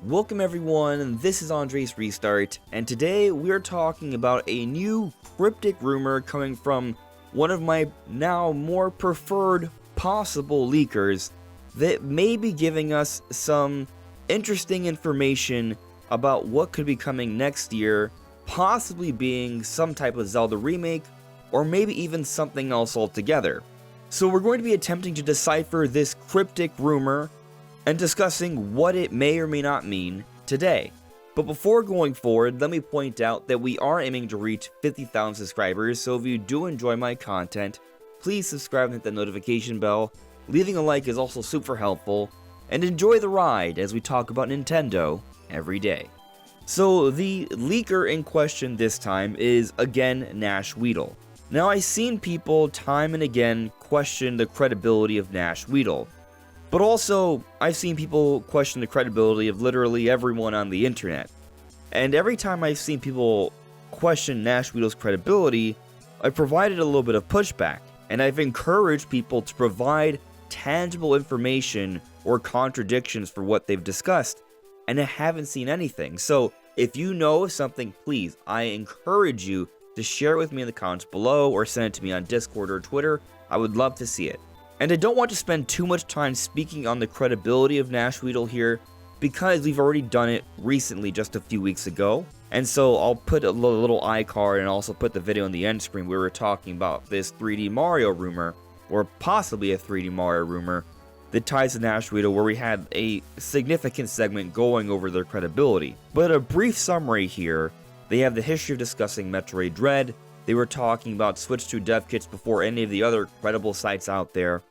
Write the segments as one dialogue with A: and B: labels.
A: Welcome everyone, this is Andre's Restart, and today we're talking about a new cryptic rumor coming from one of my now more preferred possible leakers that may be giving us some interesting information about what could be coming next year, possibly being some type of Zelda remake, or maybe even something else altogether. So we're going to be attempting to decipher this cryptic rumor and discussing what it may or may not mean today. But before going forward, let me point out that we are aiming to reach 50,000 subscribers, so if you do enjoy my content, please subscribe and hit the notification bell. Leaving a like is also super helpful, and enjoy the ride as we talk about Nintendo every day. So the leaker in question this time is again Nash Weedle. Now I've seen people time and again question the credibility of Nash Weedle. But also, I've seen people question the credibility of literally everyone on the internet. And every time I've seen people question Nash Weedle's credibility, I've provided a little bit of pushback. And I've encouraged people to provide tangible information or contradictions for what they've discussed. And I haven't seen anything. So, if you know something, please, I encourage you to share it with me in the comments below or send it to me on Discord or Twitter. I would love to see it. And I don't want to spend too much time speaking on the credibility of Nash Weedle here, because we've already done it recently just a few weeks ago. And so I'll put a little iCard and also put the video on the end screen where we're talking about this 3D Mario rumor, or possibly a 3D Mario rumor, that ties to Nash Weedle, where we had a significant segment going over their credibility. But a brief summary here, they have the history of discussing Metroid Dread. They were talking about Switch 2 dev kits before any of the other credible sites out there.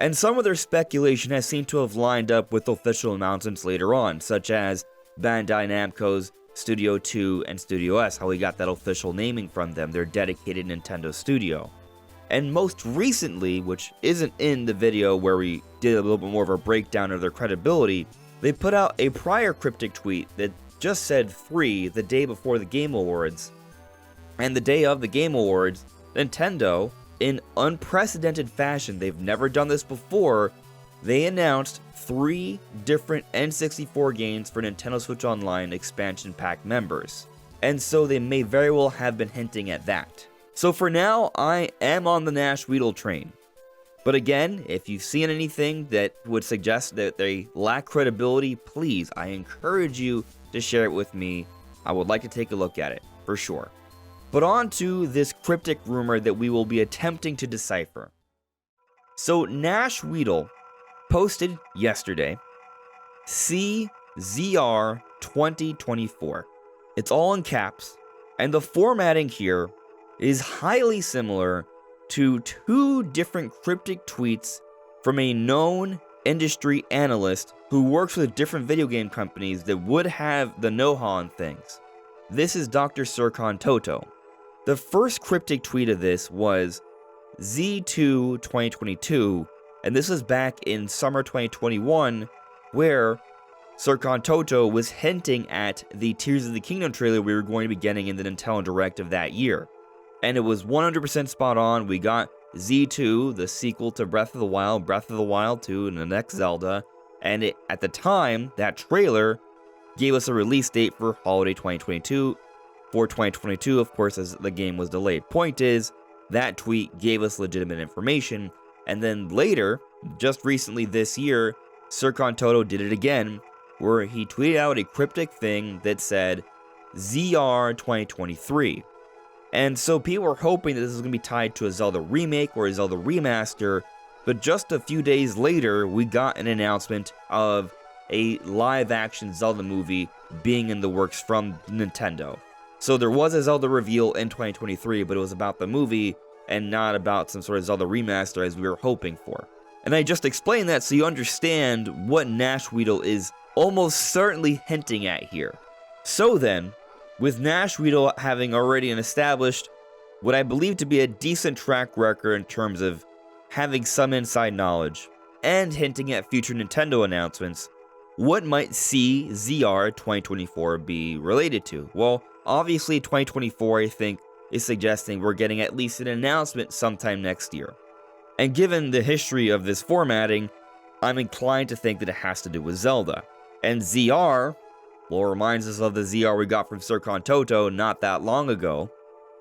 A: And some of their speculation has seemed to have lined up with official announcements later on, such as Bandai Namco's Studio 2 and Studio S, how we got that official naming from them, their dedicated Nintendo studio. And most recently, which isn't in the video where we did a little bit more of a breakdown of their credibility, they put out a prior cryptic tweet that just said 3 the day before the Game Awards. And the day of the Game Awards, Nintendo, in unprecedented fashion, they've never done this before, they announced 3 different N64 games for Nintendo Switch Online expansion pack members. And so they may very well have been hinting at that. So for now, I am on the Nash Weedle train. But again, if you've seen anything that would suggest that they lack credibility, please, I encourage you to share it with me. I would like to take a look at it, for sure. But on to this cryptic rumor that we will be attempting to decipher. So Nash Weedle posted yesterday, CZR 2024. It's all in caps, and the formatting here is highly similar to 2 different cryptic tweets from a known industry analyst who works with different video game companies that would have the know-how on things. This is Dr. Sircon Toto. The first cryptic tweet of this was Z2 2022, and this was back in summer 2021, where Sircon Toto was hinting at the Tears of the Kingdom trailer we were going to be getting in the Nintendo Direct of that year. And it was 100% spot on. We got Z2, the sequel to Breath of the Wild 2, and the next Zelda, and at the time, that trailer gave us a release date for holiday 2022, for 2022, of course, as the game was delayed. Point is, that tweet gave us legitimate information, and then later, just recently this year, Sircon Toto did it again, where he tweeted out a cryptic thing that said, ZR 2023. And so people were hoping that this was going to be tied to a Zelda remake or a Zelda remaster, but just a few days later, we got an announcement of a live-action Zelda movie being in the works from Nintendo. So there was a Zelda reveal in 2023, but it was about the movie and not about some sort of Zelda remaster as we were hoping for. And I just explained that so you understand what Nash Weedle is almost certainly hinting at here. So then, with Nash Weedle having already established what I believe to be a decent track record in terms of having some inside knowledge, and hinting at future Nintendo announcements, what might CZR 2024 be related to? Well, obviously 2024, I think, is suggesting we're getting at least an announcement sometime next year. And given the history of this formatting, I'm inclined to think that it has to do with Zelda. And ZR, well, reminds us of the ZR we got from Circon Toto not that long ago,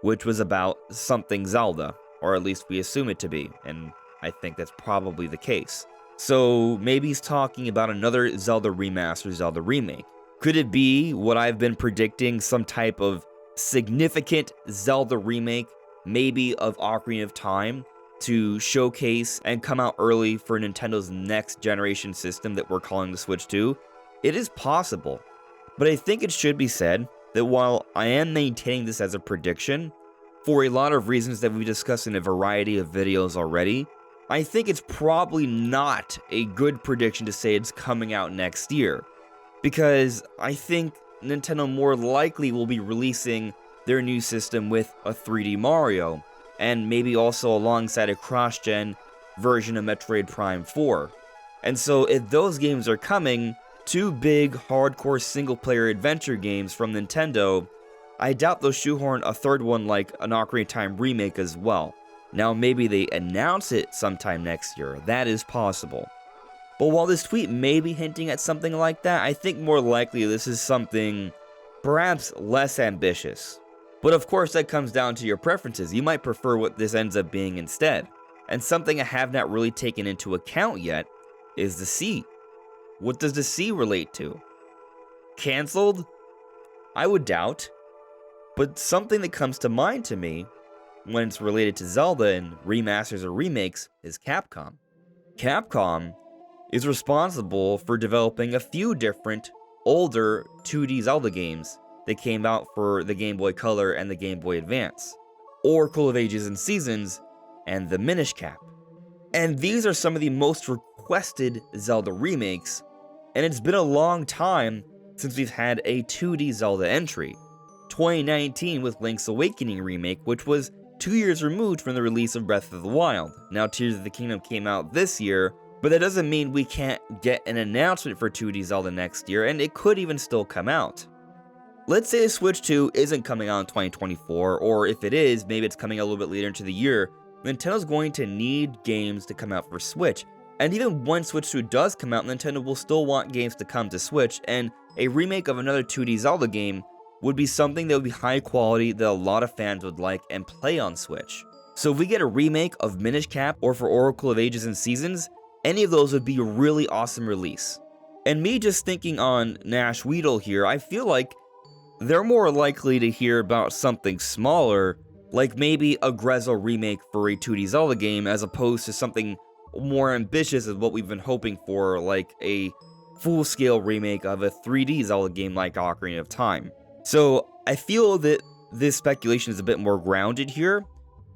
A: which was about something Zelda, or at least we assume it to be, and I think that's probably the case. So maybe he's talking about another Zelda remaster, Zelda remake. Could it be what I've been predicting, some type of significant Zelda remake, maybe of Ocarina of Time, to showcase and come out early for Nintendo's next generation system that we're calling the Switch 2? It is possible, but I think it should be said that while I am maintaining this as a prediction, for a lot of reasons that we've discussed in a variety of videos already, I think it's probably not a good prediction to say it's coming out next year, because I think Nintendo more likely will be releasing their new system with a 3D Mario, and maybe also alongside a cross-gen version of Metroid Prime 4. And so if those games are coming, two big, hardcore single-player adventure games from Nintendo, I doubt they'll shoehorn a third one like an Ocarina of Time remake as well. Now maybe they announce it sometime next year, that is possible. But while this tweet may be hinting at something like that, I think more likely this is something perhaps less ambitious. But of course that comes down to your preferences. You might prefer what this ends up being instead. And something I have not really taken into account yet is the C. What does the C relate to? Cancelled? I would doubt. But something that comes to mind to me when it's related to Zelda and remasters or remakes is Capcom. Capcom is responsible for developing a few different older 2D Zelda games that came out for the Game Boy Color and the Game Boy Advance, Oracle of Ages and Seasons, and the Minish Cap. And these are some of the most requested Zelda remakes, and it's been a long time since we've had a 2D Zelda entry. 2019 with Link's Awakening remake, which was 2 years removed from the release of Breath of the Wild. Now Tears of the Kingdom came out this year, but that doesn't mean we can't get an announcement for 2D Zelda next year, and it could even still come out. Let's say Switch 2 isn't coming out in 2024, or if it is, maybe it's coming a little bit later into the year. Nintendo's going to need games to come out for Switch. And even when Switch 2 does come out, Nintendo will still want games to come to Switch, and a remake of another 2D Zelda game would be something that would be high quality that a lot of fans would like and play on Switch. So if we get a remake of Minish Cap or for Oracle of Ages and Seasons, any of those would be a really awesome release. And me just thinking on Nash Weedle here, I feel like they're more likely to hear about something smaller, like maybe a Grezzo remake for a 2D Zelda game, as opposed to something more ambitious as what we've been hoping for, like a full-scale remake of a 3D Zelda game like Ocarina of Time. So I feel that this speculation is a bit more grounded here,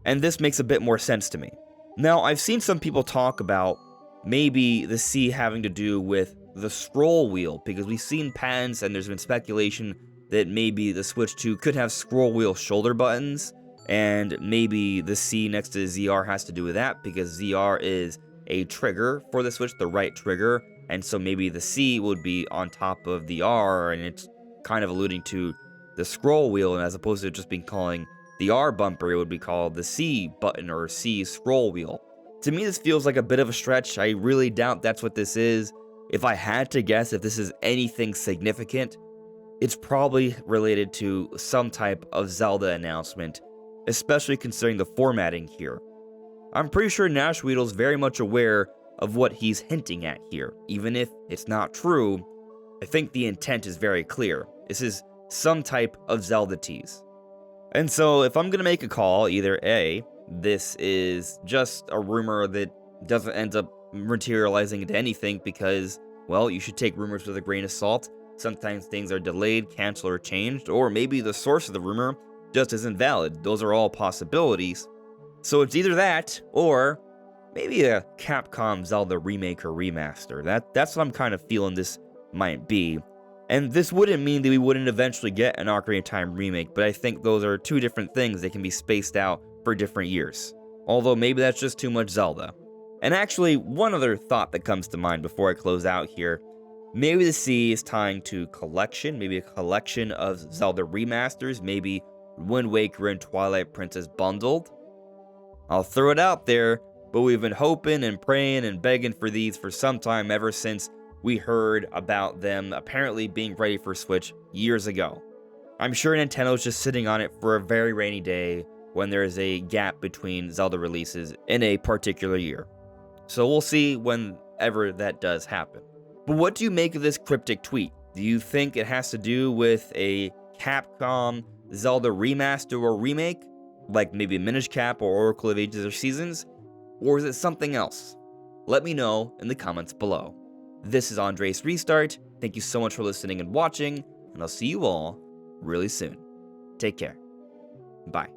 A: and this makes a bit more sense to me. Now, I've seen some people talk about maybe the C having to do with the scroll wheel, because we've seen patents and there's been speculation that maybe the Switch 2 could have scroll wheel shoulder buttons, and maybe the C next to ZR has to do with that, because ZR is a trigger for the Switch, the right trigger, and so maybe the C would be on top of the R, and it's kind of alluding to the scroll wheel, and as opposed to just being calling the R bumper, it would be called the C button or C scroll wheel. To me, this feels like a bit of a stretch. I really doubt that's what this is. If I had to guess if this is anything significant, it's probably related to some type of Zelda announcement, especially considering the formatting here. I'm pretty sure Nash Weedle's very much aware of what he's hinting at here. Even if it's not true, I think the intent is very clear. This is some type of Zelda tease. And so if I'm going to make a call, either A, this is just a rumor that doesn't end up materializing into anything because, well, you should take rumors with a grain of salt. Sometimes things are delayed, canceled, or changed, or maybe the source of the rumor just isn't valid. Those are all possibilities. So it's either that, or maybe a Capcom Zelda remake or remaster. That's what I'm kind of feeling this might be. And this wouldn't mean that we wouldn't eventually get an Ocarina of Time remake, but I think those are two different things that can be spaced out for different years. Although maybe that's just too much Zelda. And actually, one other thought that comes to mind before I close out here. Maybe the C is tying to collection, maybe a collection of Zelda remasters, maybe Wind Waker and Twilight Princess bundled. I'll throw it out there, but we've been hoping and praying and begging for these for some time ever since we heard about them apparently being ready for Switch years ago. I'm sure Nintendo's just sitting on it for a very rainy day when there is a gap between Zelda releases in a particular year. So we'll see whenever that does happen. But what do you make of this cryptic tweet? Do you think it has to do with a Capcom Zelda remaster or remake, like maybe Minish Cap or Oracle of Ages or Seasons? Or is it something else? Let me know in the comments below. This is Andres Restart. Thank you so much for listening and watching, and I'll see you all really soon. Take care. Bye.